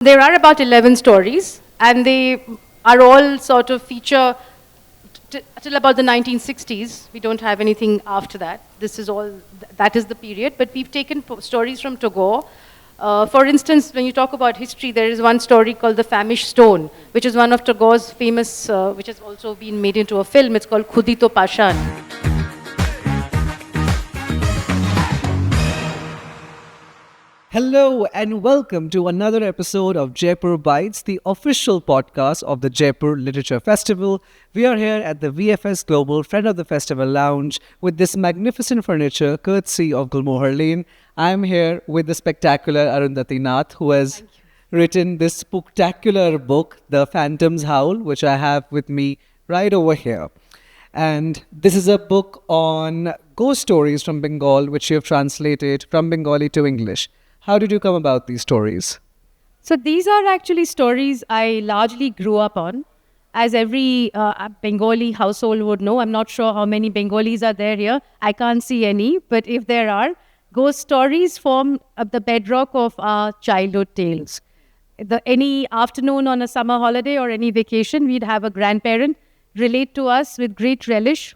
There are about 11 stories, and they are all sort of feature till about the 1960s. We don't have anything after that. This is all, that is the period. But we've taken stories from Tagore. For instance, when you talk about history, there is one story called The Famished Stone, which is one of Tagore's famous, which has also been made into a film. It's called Khudi To Pashan. Hello and welcome to another episode of Jaipur Bites, the official podcast of the Jaipur Literature Festival. We are here at the VFS Global Friend of the Festival Lounge with this magnificent furniture courtesy of Gulmohar Lane. I'm here with the spectacular Arundhati Nath, who has written this spectacular book, The Phantom's Howl, which I have with me right over here. And this is a book on ghost stories from Bengal, which you have translated from Bengali to English. How did you come about these stories? So these are actually stories I largely grew up on. As every Bengali household would know, I'm not sure how many Bengalis are there here. I can't see any, but if there are, ghost stories form the bedrock of our childhood tales. Any afternoon on a summer holiday or any vacation, we'd have a grandparent relate to us with great relish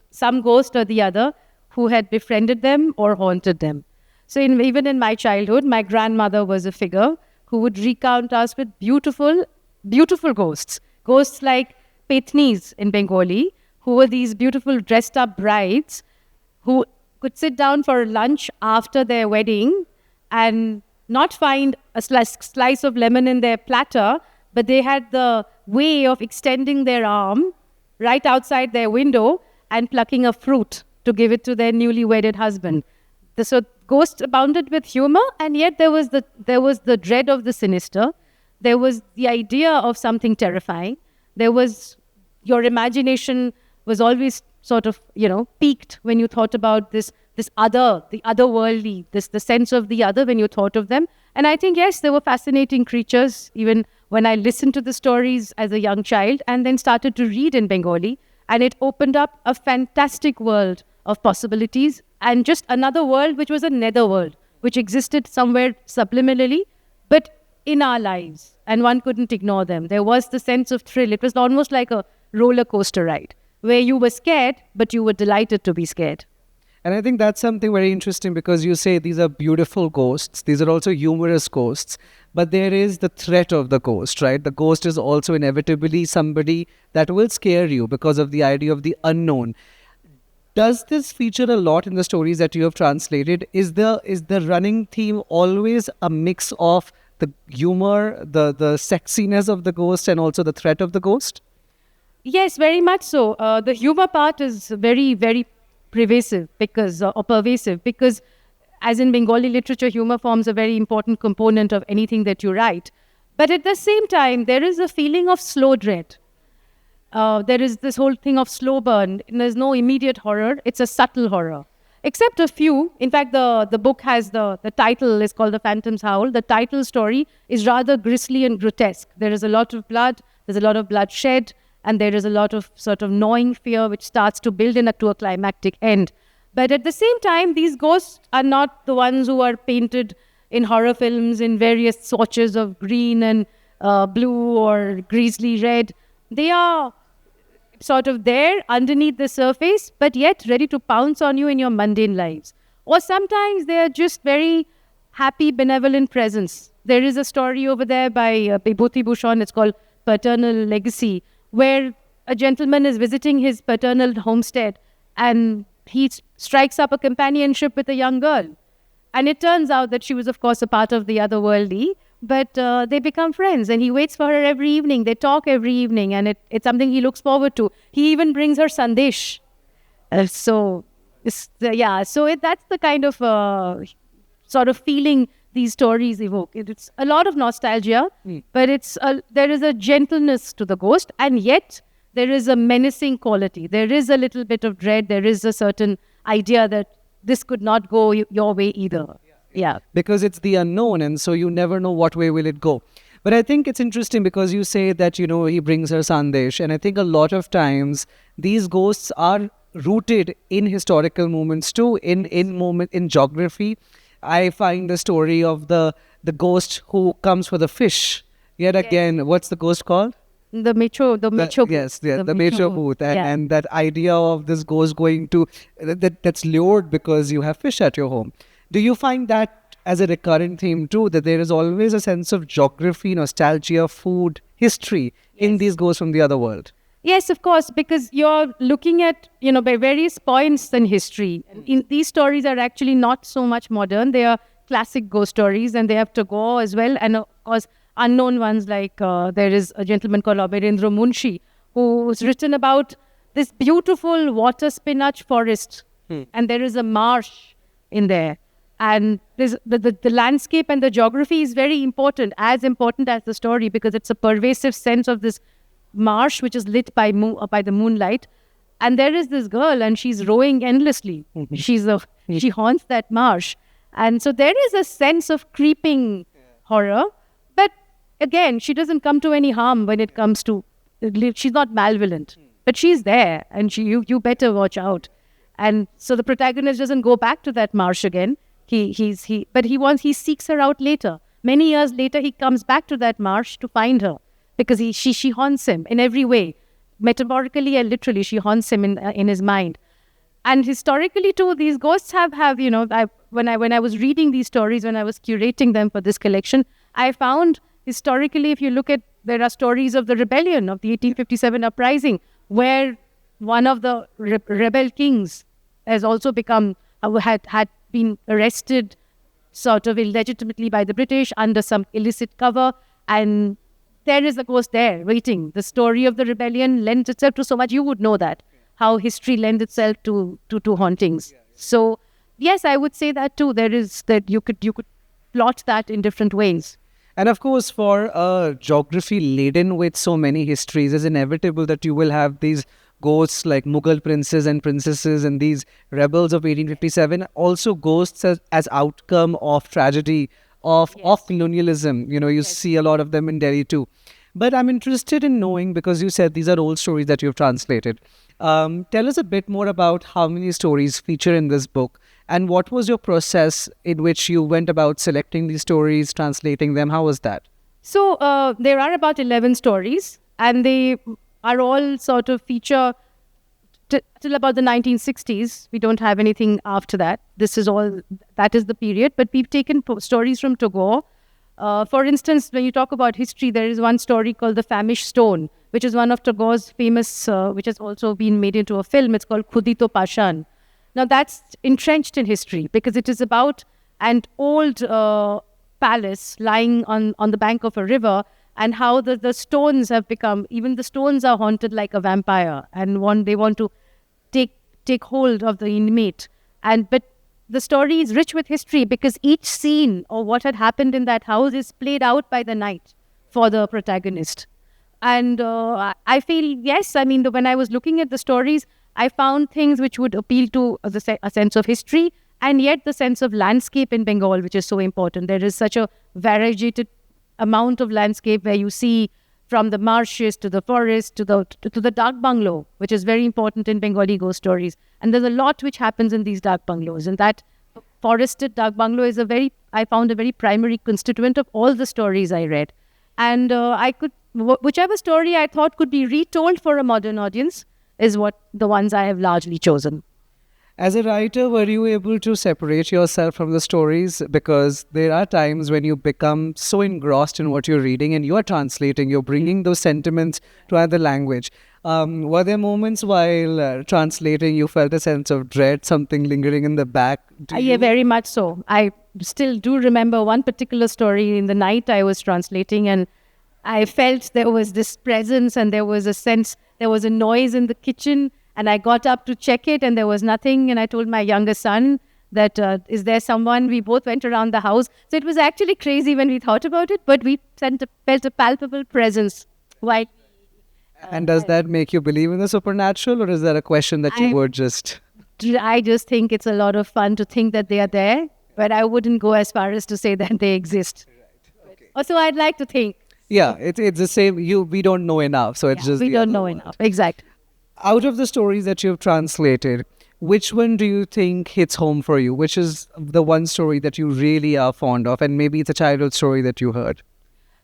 some ghost or the other who had befriended them or haunted them. So even in my childhood, my grandmother was a figure who would recount us with beautiful, beautiful ghosts. Ghosts like Petnis in Bengali, who were these beautiful dressed up brides who could sit down for lunch after their wedding and not find a slice of lemon in their platter, but they had the way of extending their arm right outside their window and plucking a fruit to give it to their newly wedded husband. So ghosts abounded with humor, and yet there was the dread of the sinister. There was the idea of something terrifying. There was your imagination was always sort of piqued when you thought about the otherworldly, the sense of the other when you thought of them. And I think yes, they were fascinating creatures. Even when I listened to the stories as a young child, and then started to read in Bengali, and it opened up a fantastic world of possibilities, and just another world which was a netherworld, which existed somewhere subliminally, but in our lives, and one couldn't ignore them. There was the sense of thrill. It was almost like a roller coaster ride, where you were scared, but you were delighted to be scared. And I think that's something very interesting because you say these are beautiful ghosts. These are also humorous ghosts. But there is the threat of the ghost, right? The ghost is also inevitably somebody that will scare you because of the idea of the unknown. Does this feature a lot in the stories that you have translated? Is the running theme always a mix of the humor, the sexiness of the ghost, and also the threat of the ghost? Yes, very much so. The humor part is very, very pervasive because, as in Bengali literature, humor forms a very important component of anything that you write. But at the same time, there is a feeling of slow dread. There is this whole thing of slow burn. There's no immediate horror. It's a subtle horror. Except a few. In fact, the book has the title is called The Phantom's Howl. The title story is rather grisly and grotesque. There is a lot of blood. There's a lot of bloodshed. And there is a lot of sort of gnawing fear which starts to build to a climactic end. But at the same time, these ghosts are not the ones who are painted in horror films in various swatches of green and blue or grisly red. They are sort of there underneath the surface, but yet ready to pounce on you in your mundane lives. Or sometimes they are just very happy, benevolent presence. There is a story over there by Bibhuti Bhushan, it's called Paternal Legacy, where a gentleman is visiting his paternal homestead and he strikes up a companionship with a young girl. And it turns out that she was, of course, a part of the otherworldly, but they become friends, and he waits for her every evening. They talk every evening, and it's something he looks forward to. He even brings her sandesh. That's the kind of sort of feeling these stories evoke. It's a lot of nostalgia, but there is a gentleness to the ghost, and yet there is a menacing quality. There is a little bit of dread. There is a certain idea that this could not go your way either. Yeah. Because it's the unknown, and so you never know what way will it go. But I think it's interesting because you say that, he brings her sandesh. And I think a lot of times these ghosts are rooted in historical moments too, in geography. I find the story of the ghost who comes for the fish. Yet again, what's the ghost called? The Mecho booth. Yes, yeah, the Mecho Mecho booth, Yeah. and that idea of this ghost going to that's lured because you have fish at your home. Do you find that as a recurrent theme too? That there is always a sense of geography, nostalgia, food, history in these ghosts from the other world. Yes, of course, because you're looking at, by various points in history. In these stories are actually not so much modern. They are classic ghost stories, and they have Tagore as well. And of course, unknown ones like there is a gentleman called Abhirendra Munshi, who's written about this beautiful water spinach forest. And there is a marsh in there. And there's the landscape and the geography is very important as the story, because it's a pervasive sense of this marsh which is lit by the moonlight. And there is this girl, and she's rowing endlessly. She haunts that marsh. And so there is a sense of creeping horror. But again, she doesn't come to any harm when it comes to, she's not malevolent, but she's there, and you better watch out. And so the protagonist doesn't go back to that marsh again. He seeks her out later. Many years later, he comes back to that marsh to find her, because she haunts him in every way, metaphorically and literally. She haunts him in his mind. And historically too, these ghosts have when I was reading these stories, when I was curating them for this collection, I found historically, if you look at, there are stories of the rebellion of the 1857 uprising, where one of the rebel kings has also become had been arrested sort of illegitimately by the British under some illicit cover, and there is a ghost there waiting. The story of the rebellion lends itself to so much. You would know that, how history lends itself to hauntings. So yes, I would say that too. There is that you could plot that in different ways. And of course, for a geography laden with so many histories, it's inevitable that you will have these ghosts like Mughal princes and princesses and these rebels of 1857. Also ghosts as outcome of tragedy, of colonialism. You see a lot of them in Delhi too. But I'm interested in knowing, because you said these are old stories that you've translated. Tell us a bit more about how many stories feature in this book, and what was your process in which you went about selecting these stories, translating them? How was that? So there are about 11 stories, and they are all sort of feature till about the 1960s. We don't have anything after that. That is the period. But we've taken stories from Tagore. For instance, when you talk about history, there is one story called The Famished Stone, which is one of Tagore's famous, which has also been made into a film. It's called Khudi To Pashan. Now that's entrenched in history, because it is about an old palace lying on the bank of a river, and how the stones have become, even the stones are haunted like a vampire, and they want to take hold of the inmate. But the story is rich with history, because each scene or what had happened in that house is played out by the night for the protagonist. And I feel, yes, I mean, when I was looking at the stories, I found things which would appeal to a sense of history, and yet the sense of landscape in Bengal, which is so important. There is such a variegated amount of landscape, where you see from the marshes to the forest to the dark bungalow, which is very important in Bengali ghost stories. And there's a lot which happens in these dark bungalows. And that forested dark bungalow is I found a very primary constituent of all the stories I read. And whichever story I thought could be retold for a modern audience is what the ones I have largely chosen. As a writer, were you able to separate yourself from the stories? Because there are times when you become so engrossed in what you're reading and you are translating, you're bringing those sentiments to another language. Were there moments while translating you felt a sense of dread, something lingering in the back? Yeah, very much so. I still do remember one particular story in the night I was translating, and I felt there was this presence, and there was a noise in the kitchen. And I got up to check it, and there was nothing. And I told my younger son that, is there someone? We both went around the house. So it was actually crazy when we thought about it, but we felt a palpable presence. Why? And does that make you believe in the supernatural, or is that a question that you would just... I just think it's a lot of fun to think that they are there, but I wouldn't go as far as to say that they exist. Right. Okay. Also, I'd like to think. Yeah, it's the same. We don't know enough, so it's just... We don't know enough. Exactly. Out of the stories that you've translated, which one do you think hits home for you? Which is the one story that you really are fond of? And maybe it's a childhood story that you heard.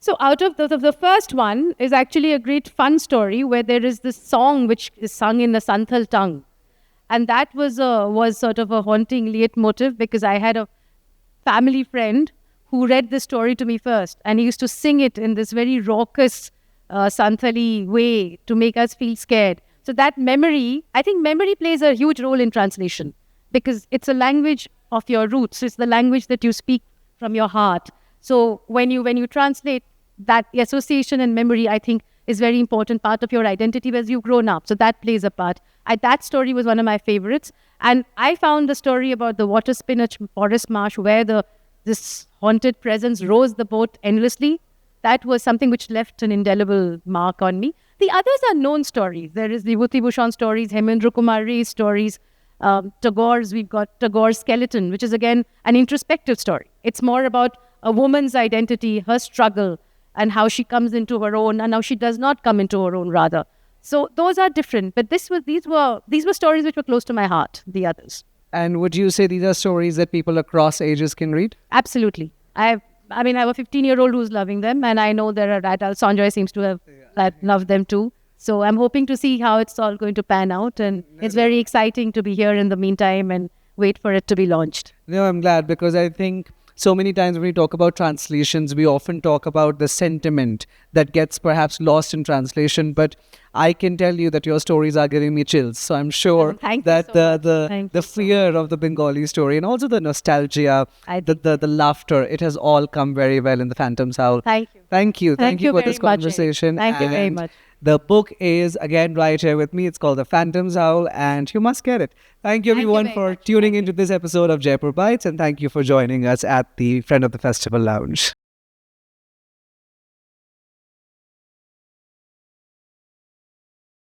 So out of the first one is actually a great fun story where there is this song which is sung in the Santhal tongue. And that was sort of a haunting leitmotif because I had a family friend who read this story to me first. And he used to sing it in this very raucous Santhali way to make us feel scared. So that memory, I think memory plays a huge role in translation because it's a language of your roots. It's the language that you speak from your heart. So when you translate, that association and memory, I think, is very important part of your identity as you've grown up. So that plays a part. That story was one of my favorites. And I found the story about the water spinach forest marsh where this haunted presence rows the boat endlessly. That was something which left an indelible mark on me. The others are known stories. There is the Vibhuti Bhushan stories, Hemendra Kumar Ray's stories, Tagore's, we've got Tagore's Skeleton, which is again an introspective story. It's more about a woman's identity, her struggle, and how she comes into her own and how she does not come into her own, rather. So those are different. But these were stories which were close to my heart, the others. And would you say these are stories that people across ages can read? Absolutely. I have a 15-year-old who's loving them, and I know there are adults. Sanjoy seems to have loved them too. So I'm hoping to see how it's all going to pan out, and it's very exciting to be here in the meantime and wait for it to be launched. No, I'm glad because I think so many times when we talk about translations, we often talk about the sentiment that gets perhaps lost in translation. But I can tell you that your stories are giving me chills. So I'm sure that the fear of the Bengali story and also the nostalgia, the laughter, it has all come very well in The Phantom's Howl. Thank you. Thank you. Thank you for this conversation. Thank you very much. The book is, again, right here with me. It's called The Phantom's Howl, and you must get it. Thank you, everyone, for tuning into this episode of Jaipur Bites, and thank you for joining us at the Friend of the Festival Lounge.